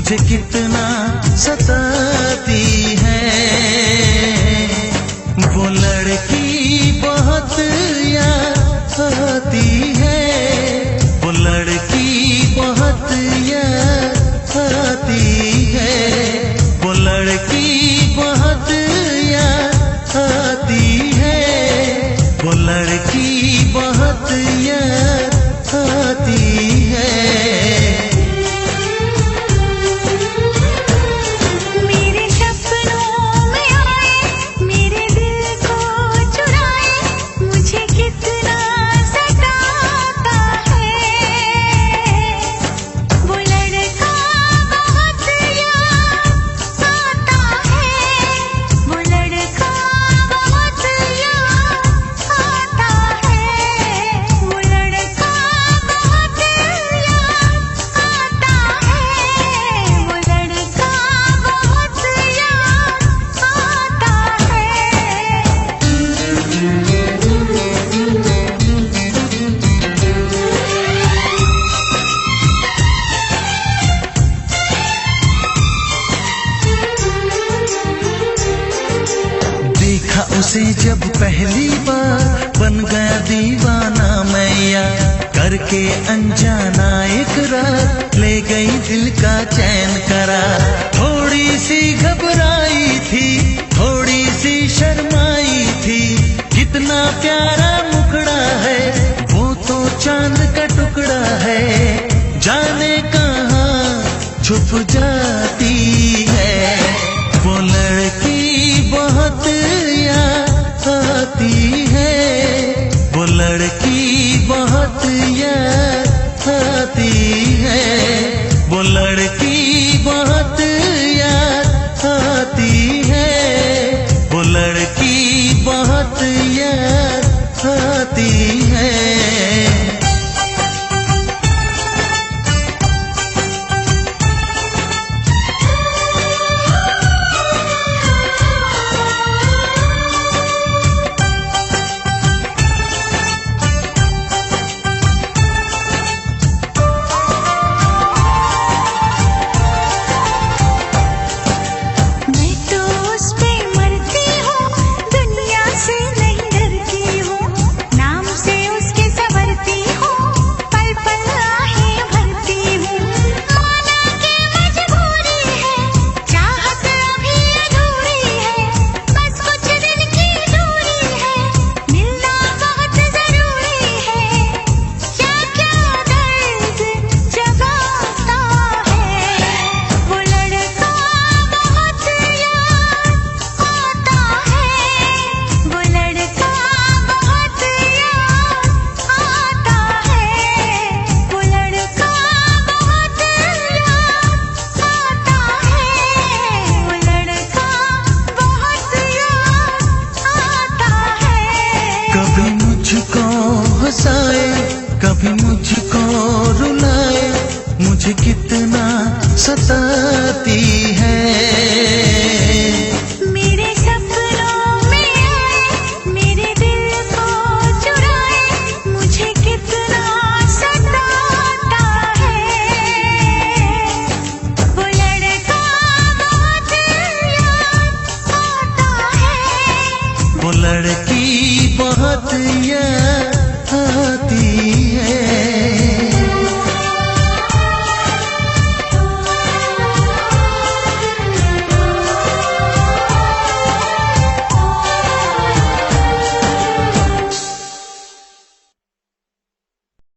मुझे कितना सताती है। वो लड़की बहुत याद आती है, वो लड़की बहुत याद आती है, वो लड़की बहुत याद आती है, वो लड़की बहुत याद आती है। उसे जब पहली बार बन गया दीवाना मैया, करके अनजाना इकरार ले गई दिल का चैन करार। थोड़ी सी घबराई थी, थोड़ी सी शर्माई थी, कितना प्यारा मुखड़ा है, वो तो चांद का टुकड़ा है, जाने कहाँ छुप जाती है। वो लड़की बहुत याद आती है, वो लड़की बहुत याद आती है, वो लड़की बहुत याद आती है, वो लड़की बहुत याद आती है। कभी मुझको रुलाए, मुझे कितना सताती है।